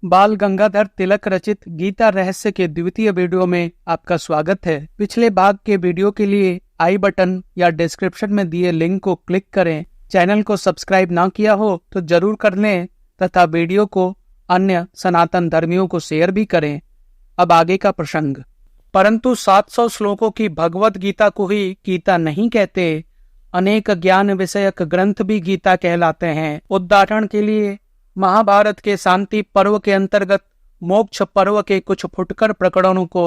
बाल गंगाधर तिलक रचित गीता रहस्य के द्वितीय वीडियो में आपका स्वागत है। पिछले भाग के वीडियो के लिए आई बटन या डिस्क्रिप्शन में दिए लिंक को क्लिक करें। चैनल को सब्सक्राइब ना किया हो तो जरूर कर लें तथा वीडियो को अन्य सनातन धर्मियों को शेयर भी करें। अब आगे का प्रसंग। परंतु 700 श्लोकों की भगवत गीता को ही गीता नहीं कहते। अनेक ज्ञान विषयक ग्रंथ भी गीता कहलाते हैं। उदाहरण के लिए महाभारत के शांति पर्व के अंतर्गत मोक्ष पर्व के कुछ फुटकर प्रकरणों को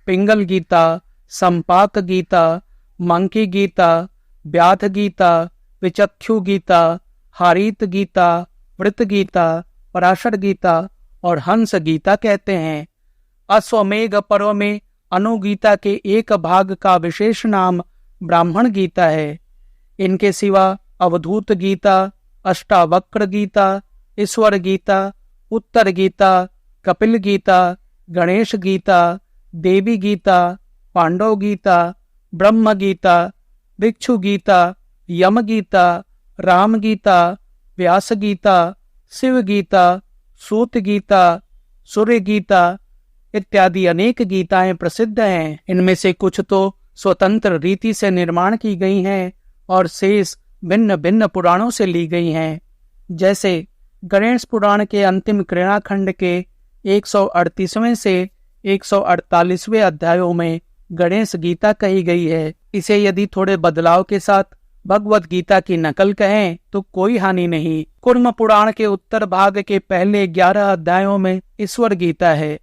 पिंगल गीता, संपाक गीता, मंकी गीता, व्याध गीता, विचक्षु गीता, हारीत गीता, वृत गीता, पराशर गीता और हंस गीता कहते हैं। अश्वमेघ पर्व में अनुगीता के एक भाग का विशेष नाम ब्राह्मण गीता है। इनके सिवा अवधूत गीता, अष्टावक्र गीता, ईश्वर गीता, उत्तर गीता, कपिल गीता, गणेश गीता, देवी गीता, पांडव गीता, ब्रह्म गीता, भिक्षु गीता, यम गीता, राम गीता, व्यास गीता, शिव गीता, सूत गीता, सूर्य गीता इत्यादि अनेक गीताएं प्रसिद्ध हैं। इनमें से कुछ तो स्वतंत्र रीति से निर्माण की गई हैं और शेष भिन्न भिन्न पुराणों से ली गई हैं। जैसे गणेश पुराण के अंतिम क्रीड़ाखंड के 138वें से 148वें अध्यायों में गणेश गीता कही गई है। इसे यदि थोड़े बदलाव के साथ भगवत गीता की नकल कहें तो कोई हानि नहीं। कूर्म पुराण के उत्तर भाग के पहले 11 अध्यायों में ईश्वर गीता है।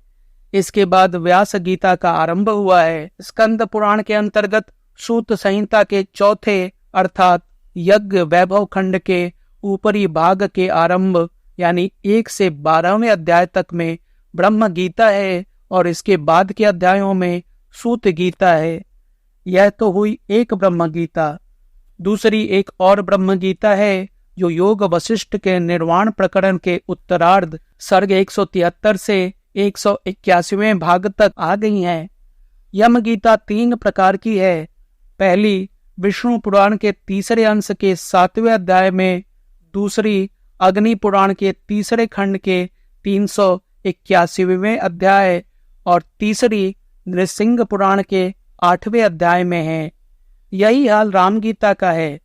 इसके बाद व्यास गीता का आरंभ हुआ है। स्कंद पुराण के अंतर्गत सूत संहिता के चौथे अर्थात यज्ञ वैभव खंड के ऊपरी भाग के आरंभ यानी 1 से 12वें अध्याय तक में ब्रह्म गीता है और इसके बाद के अध्यायों में सूत गीता है। यह तो हुई एक ब्रह्म गीता। दूसरी एक और ब्रह्म गीता है जो योग वशिष्ठ के निर्वाण प्रकरण के उत्तरार्ध सर्ग 173 से 181वें भाग तक आ गई है। यम गीता 3 प्रकार की है। पहली विष्णु पुराण के तीसरे अंश के 7वें अध्याय में, दूसरी अग्नि पुराण के तीसरे खंड के 381वें अध्याय और तीसरी नृसिंह पुराण के 8वें अध्याय में है। यही हाल राम गीता का है।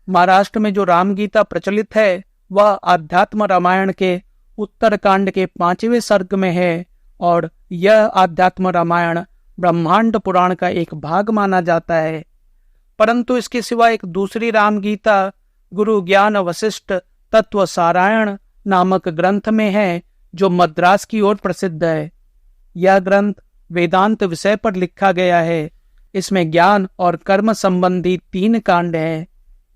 महाराष्ट्र में जो राम गीता प्रचलित है वह आध्यात्म रामायण के उत्तरकांड के 5वें सर्ग में है और यह आध्यात्म रामायण ब्रह्मांड पुराण का एक भाग माना जाता है। परंतु इसके सिवा एक दूसरी राम गीता गुरु ज्ञान वशिष्ठ तत्व सारायण नामक ग्रंथ में है जो मद्रास की ओर प्रसिद्ध है। यह ग्रंथ वेदांत विषय पर लिखा गया है। इसमें ज्ञान और कर्म संबंधी 3 कांड हैं।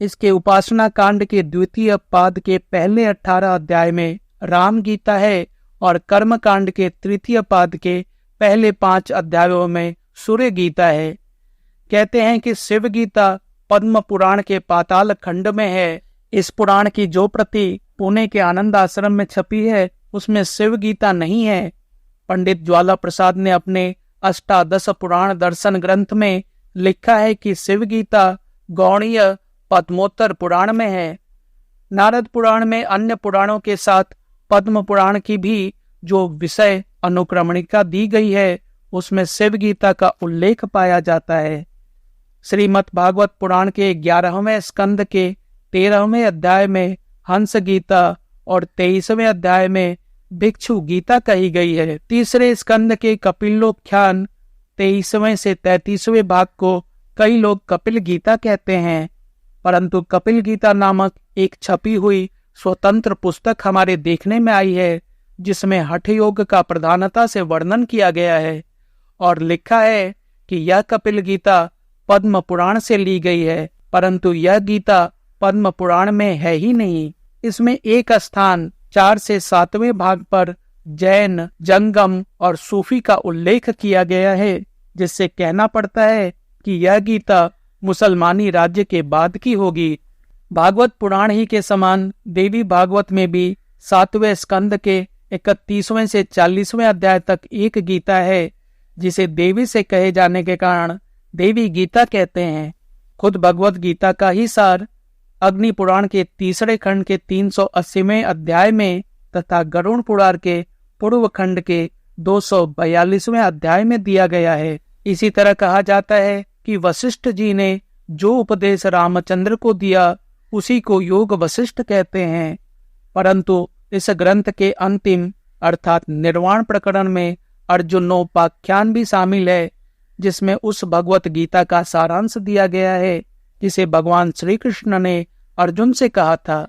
इसके उपासना कांड के द्वितीय पाद के पहले 18 अध्याय में राम गीता है और कर्म कांड के तृतीय पाद के पहले 5 अध्यायों में सूर्य गीता है। कहते हैं कि शिव गीता पद्म पुराण के पाताल खंड में है। इस पुराण की जो प्रति पुणे के आनंद आश्रम में छपी है उसमें शिव गीता नहीं है। पंडित ज्वाला प्रसाद ने अपने अष्टादश पुराण दर्शन ग्रंथ में लिखा है कि शिव गीता गौड़ीय पद्मोत्तर पुराण में है। नारद पुराण में अन्य पुराणों के साथ पद्म पुराण की भी जो विषय अनुक्रमणिका दी गई है उसमें शिव गीता का उल्लेख पाया जाता है। श्रीमद् भागवत पुराण के 11वें स्कंद के 13वें अध्याय में हंस गीता और 23वें अध्याय में भिक्षु गीता कही गई है। तीसरे स्कंद के कपिलोख्यान 23वें से 33वें भाग को कई लोग कपिल गीता कहते हैं। परंतु कपिल गीता नामक एक छपी हुई स्वतंत्र पुस्तक हमारे देखने में आई है जिसमें हठ योग का प्रधानता से वर्णन किया गया है और लिखा है कि यह कपिल गीता पद्म पुराण से ली गई है। परंतु यह गीता पद्म पुराण में है ही नहीं। इसमें एक स्थान 4 से 7वें भाग पर जैन, जंगम और सूफी का उल्लेख किया गया है, जिससे कहना पड़ता है कि यह गीता मुसलमानी राज्य के बाद की होगी। भागवत पुराण ही के समान देवी भागवत में भी 7वें स्कंद के 31वें से 40वें अध्याय तक एक गीता है जिसे देवी से कहे जाने के कारण देवी गीता कहते हैं। खुद भगवत गीता का ही सार अग्नि पुराण के तीसरे खंड के 380वें अध्याय में तथा गरुड़ पुराण के पूर्व खंड के 242वें अध्याय में दिया गया है। इसी तरह कहा जाता है कि वशिष्ठ जी ने जो उपदेश रामचंद्र को दिया उसी को योग वशिष्ठ कहते हैं। परंतु इस ग्रंथ के अंतिम अर्थात निर्वाण प्रकरण में अर्जुनोपाख्यान भी शामिल है, जिसमें उस भगवत गीता का सारांश दिया गया है जिसे भगवान श्री कृष्ण ने अर्जुन से कहा था।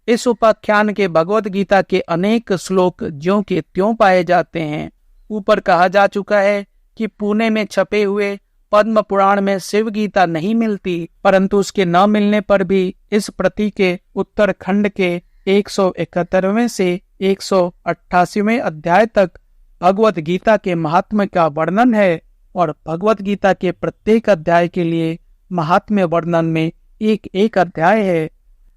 इस उपाख्यान के भगवत गीता के अनेक श्लोक ज्यों के त्यों पाए जाते हैं। ऊपर कहा जा चुका है कि पुणे में छपे हुए पद्म पुराण में शिव गीता नहीं मिलती, परंतु उसके न मिलने पर भी इस प्रति के उत्तरखंड के 171वें से 188वें अध्याय तक भगवत गीता के महात्म्य का वर्णन है और भगवत गीता के प्रत्येक अध्याय के लिए महात्म्य वर्णन में एक एक अध्याय है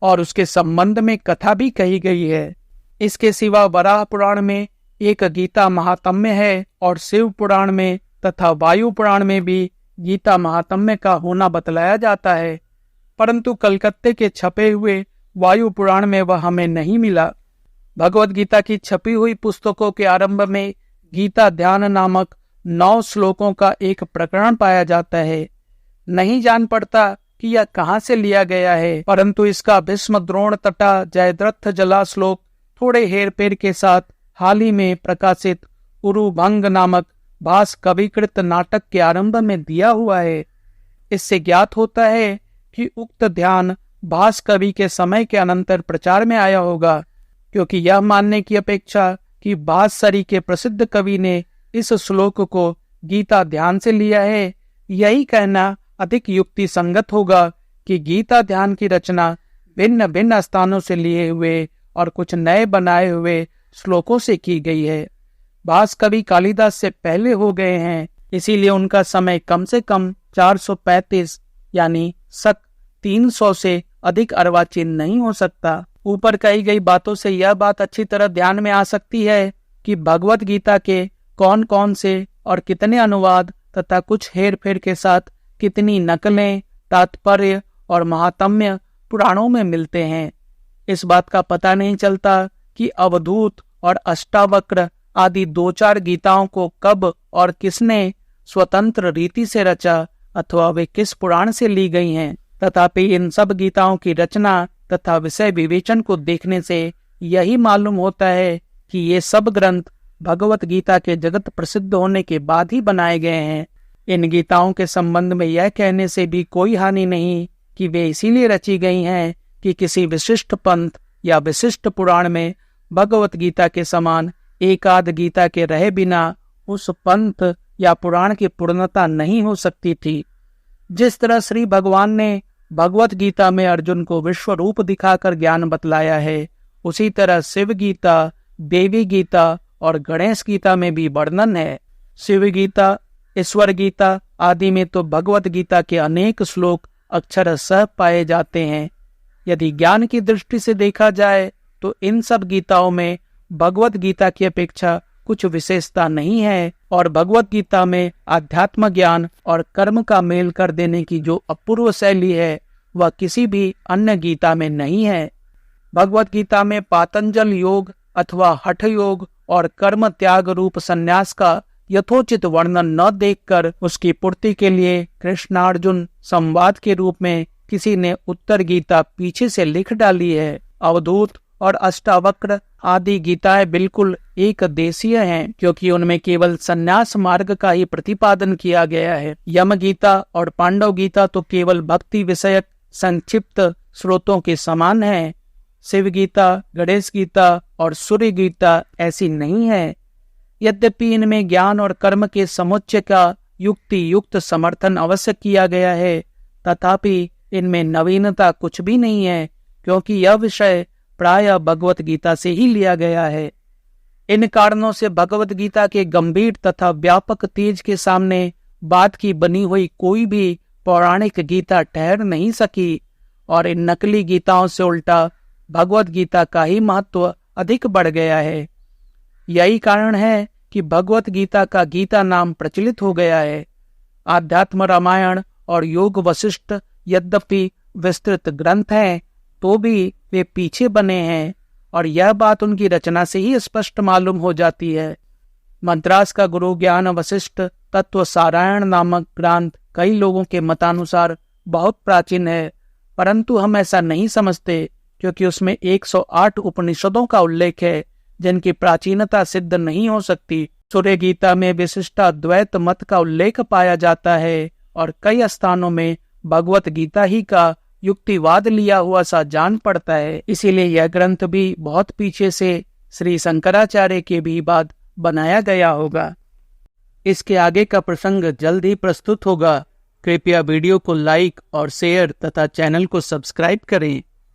और उसके संबंध में कथा भी कही गई है। इसके सिवा वराह पुराण में एक गीता महात्म्य है और शिव पुराण में तथा वायु पुराण में भी गीता महात्म्य का होना बतलाया जाता है, परंतु कलकत्ते के छपे हुए वायु पुराण में वह हमें नहीं मिला। भगवत गीता की छपी हुई पुस्तकों के आरंभ में गीता ध्यान नामक 9 श्लोकों का एक प्रकरण पाया जाता है। नहीं जान पड़ता कि यह कहाँ से लिया गया है, परंतु इसका भीष्म द्रोण तथा जयद्रथ जला श्लोक थोड़े हेरफेर के साथ हाल ही में प्रकाशित उरुभंग नामक भास कविकृत नाटक के आरंभ में दिया हुआ है। इससे ज्ञात होता है कि उक्त ध्यान भास कवि के समय के अनंतर प्रचार में आया होगा, क्योंकि यह मानने की अपेक्षा कि भास्सरी के प्रसिद्ध कवि ने इस श्लोक को गीता ध्यान से लिया है, यही कहना अधिक युक्ति संगत होगा कि गीता ध्यान की रचना भिन्न भिन्न स्थानों से लिए हुए और कुछ नए बनाए हुए श्लोकों से की गई है। भास कवि कालिदास से पहले हो गए हैं, इसीलिए उनका समय कम से कम 435 यानी सक 300 से अधिक अर्वाचीन नहीं हो सकता। ऊपर कही गई बातों से यह बात अच्छी तरह ध्यान में आ सकती है कि भगवत गीता के कौन कौन से और कितने अनुवाद तथा कुछ हेर फेर के साथ कितनी नकलें, तात्पर्य और महात्म्य पुराणों में मिलते हैं। इस बात का पता नहीं चलता कि अवधूत और अष्टावक्र आदि 2-4 गीताओं को कब और किसने स्वतंत्र रीति से रचा अथवा वे किस पुराण से ली गई हैं। तथापि इन सब गीताओं की रचना तथा विषय विवेचन को देखने से यही मालूम होता है कि ये सब ग्रंथ भगवत गीता के जगत प्रसिद्ध होने के बाद ही बनाए गए हैं। इन गीताओं के संबंध में यह कहने से भी कोई हानि नहीं कि वे इसीलिए रची गई हैं कि किसी विशिष्ट पंथ या विशिष्ट पुराण में भगवत गीता के समान एक आध गीता के रहे बिना उस पंथ या पुराण की पूर्णता नहीं हो सकती थी। जिस तरह श्री भगवान ने भगवत गीता में अर्जुन को विश्व रूप दिखाकर ज्ञान बतलाया है, उसी तरह शिव गीता, देवी गीता और गणेश गीता में भी वर्णन है। शिव गीता, ईश्वर गीता आदि में तो भगवत गीता के अनेक श्लोक अक्षरशः पाए जाते हैं। यदि ज्ञान की दृष्टि से देखा जाए तो इन सब गीताओं में भगवत गीता की अपेक्षा कुछ विशेषता नहीं है और भगवत गीता में आध्यात्म ज्ञान और कर्म का मेल कर देने की जो अपूर्व शैली है वह किसी भी अन्य गीता में नहीं है। भगवत गीता में पातंजल योग अथवा हठ योग और कर्म त्याग रूप संन्यास का यथोचित वर्णन न देखकर उसकी पूर्ति के लिए कृष्णार्जुन संवाद के रूप में किसी ने उत्तर गीता पीछे से लिख डाली है। अवधूत और अष्टावक्र आदि गीताएं बिल्कुल एक देशीय हैं, क्योंकि उनमें केवल संन्यास मार्ग का ही प्रतिपादन किया गया है। यम गीता और पांडव गीता तो केवल भक्ति विषयक संक्षिप्त स्रोतों के समान है। शिव गीता, गणेश गीता और सूर्य गीता ऐसी नहीं है। यद्यपि इनमें ज्ञान और कर्म के समुच्चय का युक्ति युक्त समर्थन अवश्य किया गया है, तथापि इनमें नवीनता कुछ भी नहीं है, क्योंकि यह विषय प्रायः भगवत गीता से ही लिया गया है। इन कारणों से भगवत गीता के गंभीर तथा व्यापक तेज के सामने बात की बनी हुई कोई भी पौराणिक गीता ठहर नहीं सकी और इन नकली गीताओं से उल्टा भगवत गीता का ही महत्व अधिक बढ़ गया है। यही कारण है कि भगवत गीता का गीता नाम प्रचलित हो गया है। आध्यात्म रामायण और योग वशिष्ठ यद्यपि विस्तृत ग्रंथ हैं, तो भी वे पीछे बने हैं और यह बात उनकी रचना से ही स्पष्ट मालूम हो जाती है। मद्रास का गुरु ज्ञान वशिष्ठ तत्व सारायण नामक ग्रंथ कई लोगों के मतानुसार बहुत प्राचीन है, परंतु हम ऐसा नहीं समझते, क्योंकि उसमें 108 उपनिषदों का उल्लेख है जिनकी प्राचीनता सिद्ध नहीं हो सकती। सूर्य गीता में विशिष्टाद्वैत मत का उल्लेख पाया जाता है और कई स्थानों में भगवत गीता ही का युक्तिवाद लिया हुआ सा जान पड़ता है। इसीलिए यह ग्रंथ भी बहुत पीछे से श्री शंकराचार्य के भी बाद बनाया गया होगा। इसके आगे का प्रसंग जल्द ही प्रस्तुत होगा। कृपया वीडियो को लाइक और शेयर तथा चैनल को सब्सक्राइब करें।